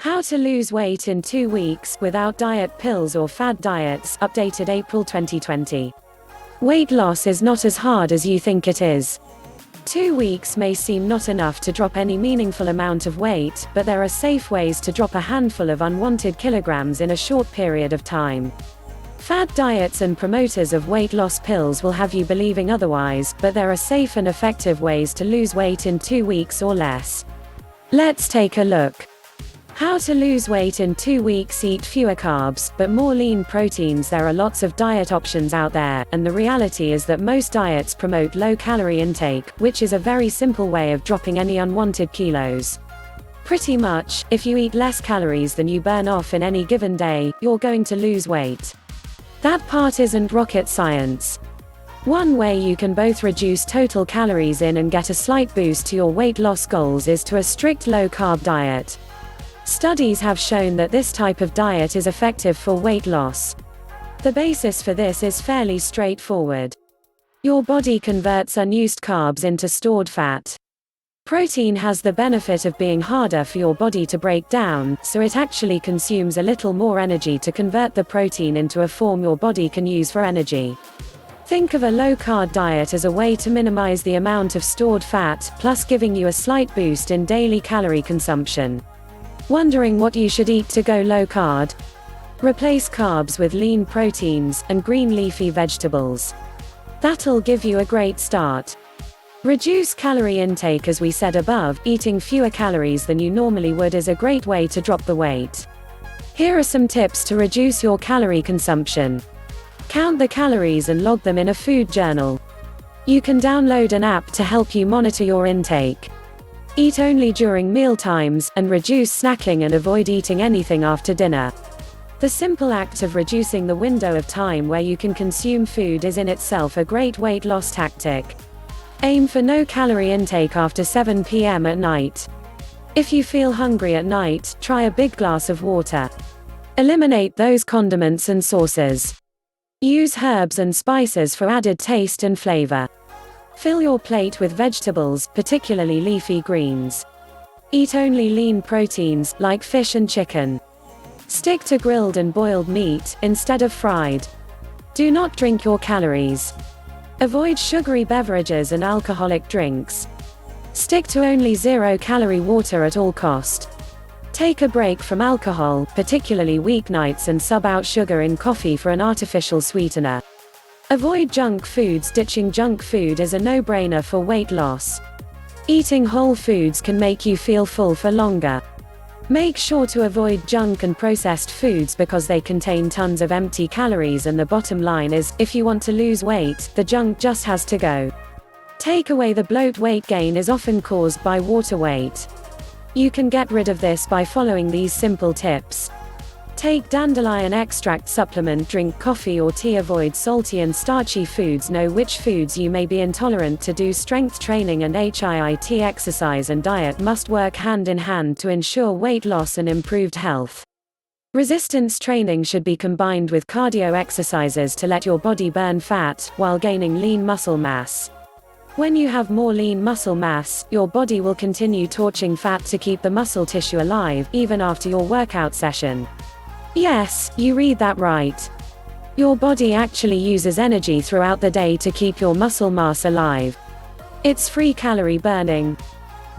How to lose weight in 2 weeks without diet pills or fad diets, updated April 2020. Weight loss is not as hard as you think it is. 2 weeks may seem not enough to drop any meaningful amount of weight, but there are safe ways to drop a handful of unwanted kilograms in a short period of time. Fad diets and promoters of weight loss pills will have you believing otherwise, but there are safe and effective ways to lose weight in 2 weeks or less. Let's take a look. How to lose weight in 2 weeks. Eat fewer carbs, but more lean proteins. There are lots of diet options out there, and the reality is that most diets promote low-calorie intake, which is a very simple way of dropping any unwanted kilos. Pretty much, if you eat less calories than you burn off in any given day, you're going to lose weight. That part isn't rocket science. One way you can both reduce total calories in and get a slight boost to your weight loss goals is to a strict low-carb diet. Studies have shown that this type of diet is effective for weight loss. The basis for this is fairly straightforward. Your body converts unused carbs into stored fat. Protein has the benefit of being harder for your body to break down, so it actually consumes a little more energy to convert the protein into a form your body can use for energy. Think of a low-carb diet as a way to minimize the amount of stored fat, plus giving you a slight boost in daily calorie consumption. Wondering what you should eat to go low-carb? Replace carbs with lean proteins and green leafy vegetables. That'll give you a great start. Reduce calorie intake. As we said above, eating fewer calories than you normally would is a great way to drop the weight. Here are some tips to reduce your calorie consumption. Count the calories and log them in a food journal. You can download an app to help you monitor your intake. Eat only during meal times, and reduce snacking and avoid eating anything after dinner. The simple act of reducing the window of time where you can consume food is in itself a great weight loss tactic. Aim for no calorie intake after 7 p.m. at night. If you feel hungry at night, try a big glass of water. Eliminate those condiments and sauces. Use herbs and spices for added taste and flavor. Fill your plate with vegetables, particularly leafy greens. Eat only lean proteins, like fish and chicken. Stick to grilled and boiled meat, instead of fried. Do not drink your calories. Avoid sugary beverages and alcoholic drinks. Stick to only 0-calorie water at all cost. Take a break from alcohol, particularly weeknights, and sub out sugar in coffee for an artificial sweetener. Avoid junk foods. Ditching junk food is a no-brainer for weight loss. Eating whole foods can make you feel full for longer. Make sure to avoid junk and processed foods because they contain tons of empty calories, and the bottom line is, if you want to lose weight, the junk just has to go. Take away the bloat. Weight gain is often caused by water weight. You can get rid of this by following these simple tips. Take dandelion extract supplement. Drink coffee or tea. Avoid salty and starchy foods. Know which foods you may be intolerant to. Do strength training and HIIT. Exercise and diet must work hand in hand to ensure weight loss and improved health. Resistance training should be combined with cardio exercises to let your body burn fat, while gaining lean muscle mass. When you have more lean muscle mass, your body will continue torching fat to keep the muscle tissue alive, even after your workout session. Yes, you read that right. Your body actually uses energy throughout the day to keep your muscle mass alive. It's free calorie burning.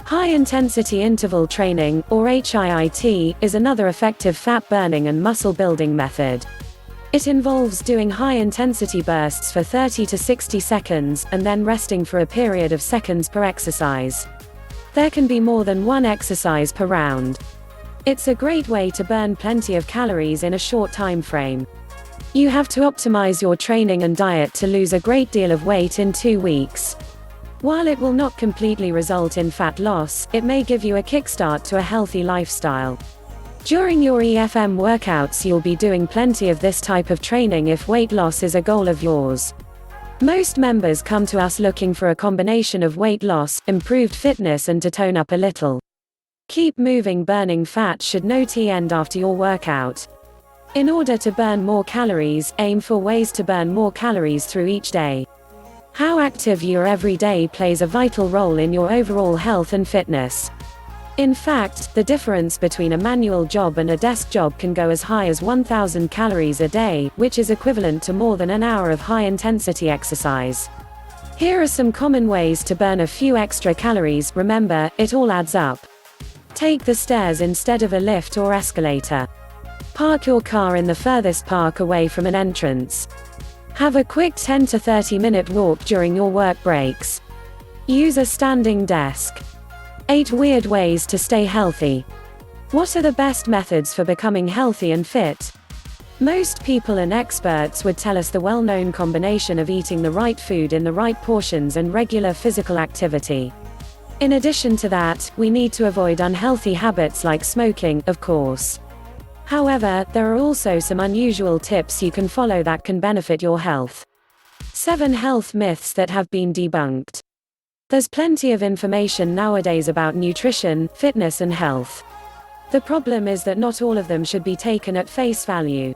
High-intensity interval training, or HIIT, is another effective fat burning and muscle building method. It involves doing high-intensity bursts for 30 to 60 seconds, and then resting for a period of seconds per exercise. There can be more than one exercise per round. It's a great way to burn plenty of calories in a short time frame. You have to optimize your training and diet to lose a great deal of weight in 2 weeks. While it will not completely result in fat loss, it may give you a kickstart to a healthy lifestyle. During your EFM workouts, you'll be doing plenty of this type of training if weight loss is a goal of yours. Most members come to us looking for a combination of weight loss, improved fitness, and to tone up a little. Keep moving. Burning fat should not end after your workout. In order to burn more calories, aim for ways to burn more calories through each day. How active you are every day plays a vital role in your overall health and fitness. In fact, the difference between a manual job and a desk job can go as high as 1,000 calories a day, which is equivalent to more than an hour of high-intensity exercise. Here are some common ways to burn a few extra calories. Remember, it all adds up. Take the stairs instead of a lift or escalator. Park your car in the furthest park away from an entrance. Have a quick 10 to 30-minute walk during your work breaks. Use a standing desk. 8 weird ways to stay healthy. What are the best methods for becoming healthy and fit? Most people and experts would tell us the well-known combination of eating the right food in the right portions and regular physical activity. In addition to that, we need to avoid unhealthy habits like smoking, of course. However, there are also some unusual tips you can follow that can benefit your health. 7 health myths that have been debunked. There's plenty of information nowadays about nutrition, fitness and health. The problem is that not all of them should be taken at face value.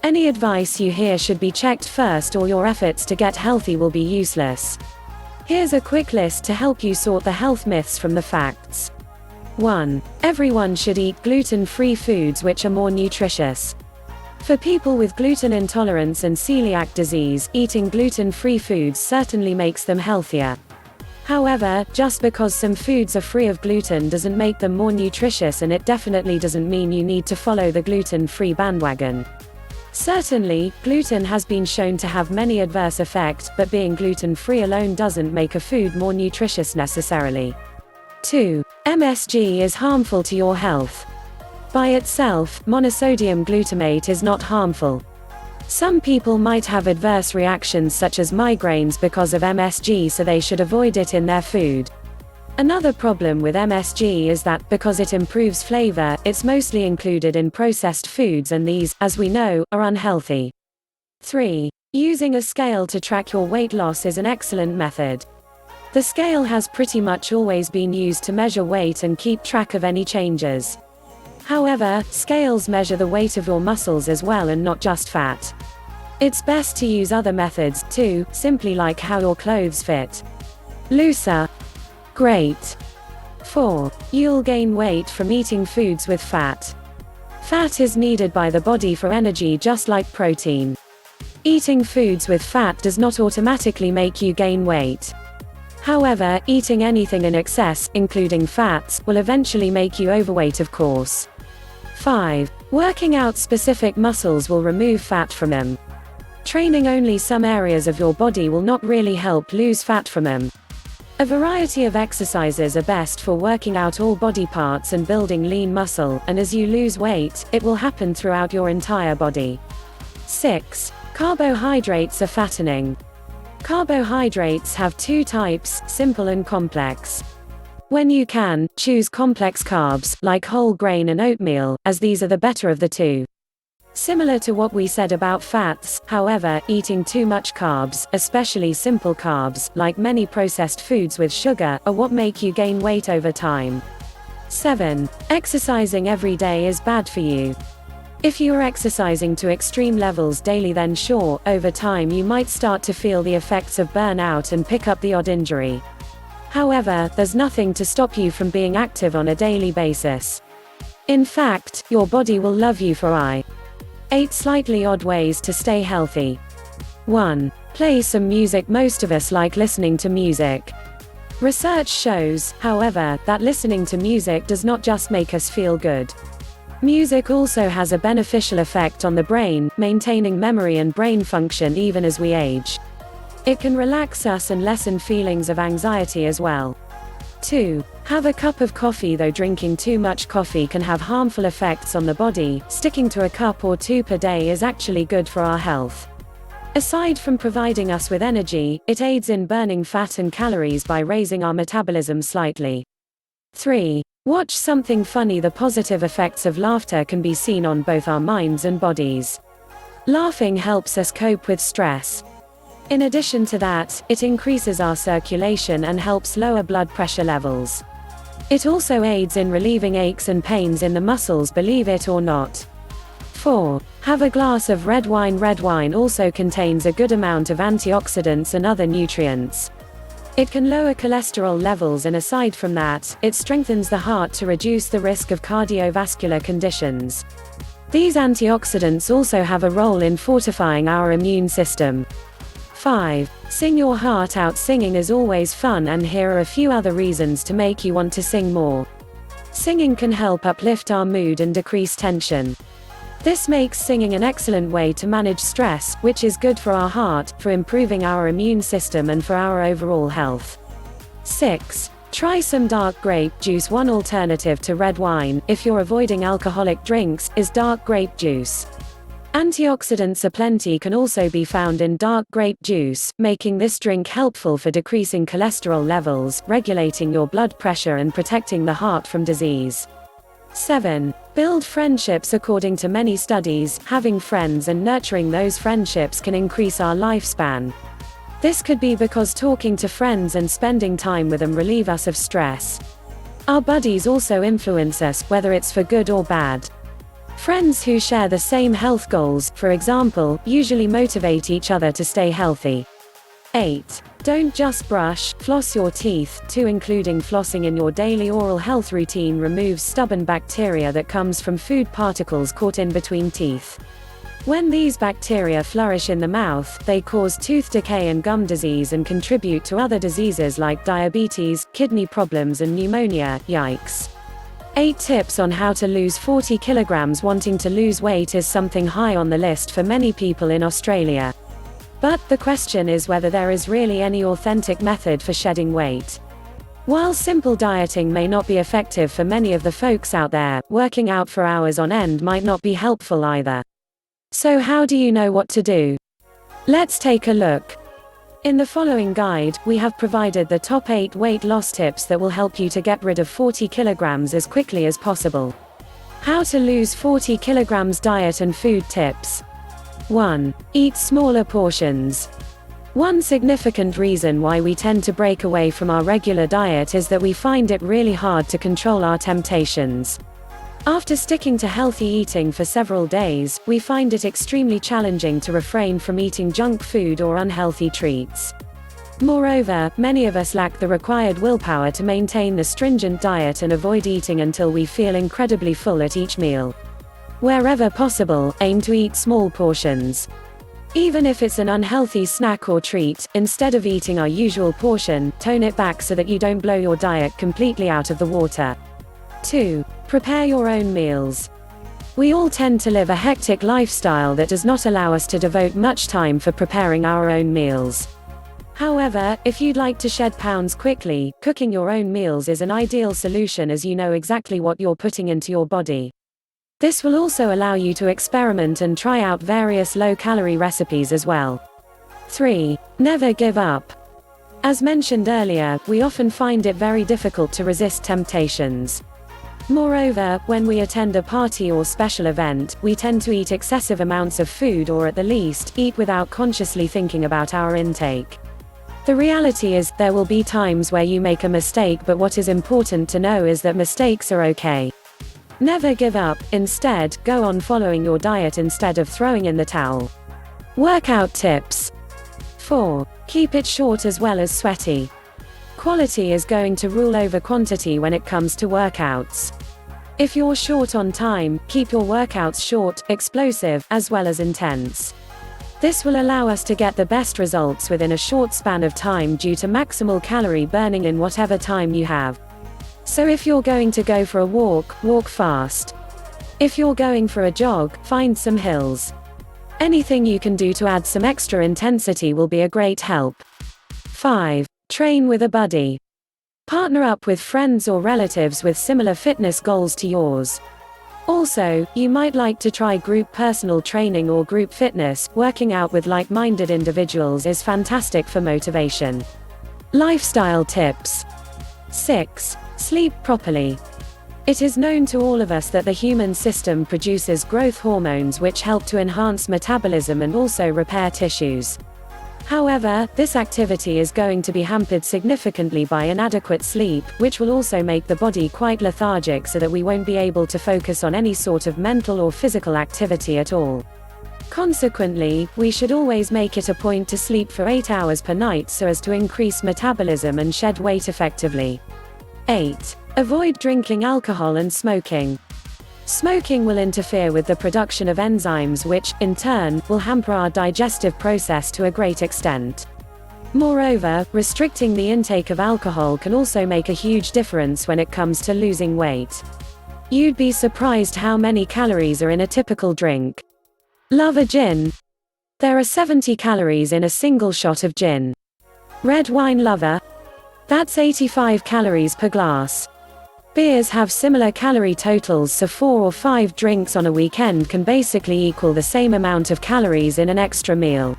Any advice you hear should be checked first, or your efforts to get healthy will be useless. Here's a quick list to help you sort the health myths from the facts. 1. Everyone should eat gluten-free foods which are more nutritious. For people with gluten intolerance and celiac disease, eating gluten-free foods certainly makes them healthier. However, just because some foods are free of gluten doesn't make them more nutritious, and it definitely doesn't mean you need to follow the gluten-free bandwagon. Certainly, gluten has been shown to have many adverse effects, but being gluten-free alone doesn't make a food more nutritious necessarily. 2. MSG is harmful to your health. By itself, monosodium glutamate is not harmful. Some people might have adverse reactions such as migraines because of MSG, so they should avoid it in their food. Another problem with MSG is that, because it improves flavor, it's mostly included in processed foods, and these, as we know, are unhealthy. 3. Using a scale to track your weight loss is an excellent method. The scale has pretty much always been used to measure weight and keep track of any changes. However, scales measure the weight of your muscles as well, and not just fat. It's best to use other methods, too, simply like how your clothes fit. Looser. Great. 4. You'll gain weight from eating foods with fat. Fat is needed by the body for energy just like protein. Eating foods with fat does not automatically make you gain weight. However, eating anything in excess, including fats, will eventually make you overweight, of course. 5. Working out specific muscles will remove fat from them. Training only some areas of your body will not really help lose fat from them. A variety of exercises are best for working out all body parts and building lean muscle, and as you lose weight, it will happen throughout your entire body. 6. Carbohydrates are fattening. Carbohydrates have 2 types, simple and complex. When you can, choose complex carbs, like whole grain and oatmeal, as these are the better of the 2. Similar to what we said about fats, however, eating too much carbs, especially simple carbs, like many processed foods with sugar, are what make you gain weight over time. 7. Exercising every day is bad for you. If you are exercising to extreme levels daily, then sure, over time you might start to feel the effects of burnout and pick up the odd injury. However, there's nothing to stop you from being active on a daily basis. In fact, your body will love you for 8 slightly odd ways to stay healthy. 1. Play some music. Most of us like listening to music. Research shows, however, that listening to music does not just make us feel good. Music also has a beneficial effect on the brain, maintaining memory and brain function even as we age. It can relax us and lessen feelings of anxiety as well. 2. Have a cup of coffee. Though drinking too much coffee can have harmful effects on the body, sticking to a cup or 2 per day is actually good for our health. Aside from providing us with energy, it aids in burning fat and calories by raising our metabolism slightly. 3. Watch something funny. The positive effects of laughter can be seen on both our minds and bodies. Laughing helps us cope with stress. In addition to that, it increases our circulation and helps lower blood pressure levels. It also aids in relieving aches and pains in the muscles, believe it or not. 4. Have a glass of red wine. Red wine also contains a good amount of antioxidants and other nutrients. It can lower cholesterol levels, and aside from that, it strengthens the heart to reduce the risk of cardiovascular conditions. These antioxidants also have a role in fortifying our immune system. 5. Sing your heart out. Singing is always fun, and here are a few other reasons to make you want to sing more. Singing can help uplift our mood and decrease tension. This makes singing an excellent way to manage stress, which is good for our heart, for improving our immune system, and for our overall health. 6. Try some dark grape juice. One alternative to red wine, if you're avoiding alcoholic drinks, is dark grape juice. Antioxidants aplenty can also be found in dark grape juice, making this drink helpful for decreasing cholesterol levels, regulating your blood pressure, and protecting the heart from disease. 7. Build friendships. According to many studies, having friends and nurturing those friendships can increase our lifespan. This could be because talking to friends and spending time with them relieve us of stress. Our buddies also influence us, whether it's for good or bad. Friends who share the same health goals, for example, usually motivate each other to stay healthy. 8. Don't just brush, floss your teeth, too. Including flossing in your daily oral health routine removes stubborn bacteria that comes from food particles caught in between teeth. When these bacteria flourish in the mouth, they cause tooth decay and gum disease, and contribute to other diseases like diabetes, kidney problems, and pneumonia. Yikes. 8 tips on how to lose 40 kilograms. Wanting to lose weight is something high on the list for many people in Australia. But the question is whether there is really any authentic method for shedding weight. While simple dieting may not be effective for many of the folks out there, working out for hours on end might not be helpful either. So how do you know what to do? Let's take a look. In the following guide, we have provided the top 8 weight loss tips that will help you to get rid of 40 kilograms as quickly as possible. How to lose 40 kilograms. Diet and food tips. 1. Eat smaller portions. One significant reason why we tend to break away from our regular diet is that we find it really hard to control our temptations. After sticking to healthy eating for several days, we find it extremely challenging to refrain from eating junk food or unhealthy treats. Moreover, many of us lack the required willpower to maintain the stringent diet and avoid eating until we feel incredibly full at each meal. Wherever possible, aim to eat small portions. Even if it's an unhealthy snack or treat, instead of eating our usual portion, tone it back so that you don't blow your diet completely out of the water. 2. Prepare your own meals. We all tend to live a hectic lifestyle that does not allow us to devote much time for preparing our own meals. However, if you'd like to shed pounds quickly, cooking your own meals is an ideal solution, as you know exactly what you're putting into your body. This will also allow you to experiment and try out various low-calorie recipes as well. 3. Never give up. As mentioned earlier, we often find it very difficult to resist temptations. Moreover, when we attend a party or special event, we tend to eat excessive amounts of food, or at the least, eat without consciously thinking about our intake. The reality is, there will be times where you make a mistake, but what is important to know is that mistakes are okay. Never give up. Instead, go on following your diet instead of throwing in the towel. Workout tips. 4. Keep it short as well as sweaty. Quality is going to rule over quantity when it comes to workouts. If you're short on time, keep your workouts short, explosive, as well as intense. This will allow us to get the best results within a short span of time due to maximal calorie burning in whatever time you have. So if you're going to go for a walk, walk fast. If you're going for a jog, find some hills. Anything you can do to add some extra intensity will be a great help. 5. Train with a buddy. Partner up with friends or relatives with similar fitness goals to yours. Also, you might like to try group personal training or group fitness. Working out with like-minded individuals is fantastic for motivation. Lifestyle tips. 6. Sleep properly. It is known to all of us that the human system produces growth hormones which help to enhance metabolism and also repair tissues. However, this activity is going to be hampered significantly by inadequate sleep, which will also make the body quite lethargic so that we won't be able to focus on any sort of mental or physical activity at all. Consequently, we should always make it a point to sleep for 8 hours per night so as to increase metabolism and shed weight effectively. 8. Avoid drinking alcohol and smoking. Smoking will interfere with the production of enzymes which, in turn, will hamper our digestive process to a great extent. Moreover, restricting the intake of alcohol can also make a huge difference when it comes to losing weight. You'd be surprised how many calories are in a typical drink. Love a gin? There are 70 calories in a single shot of gin. Red wine lover? That's 85 calories per glass. Beers have similar calorie totals, so 4 or 5 drinks on a weekend can basically equal the same amount of calories in an extra meal.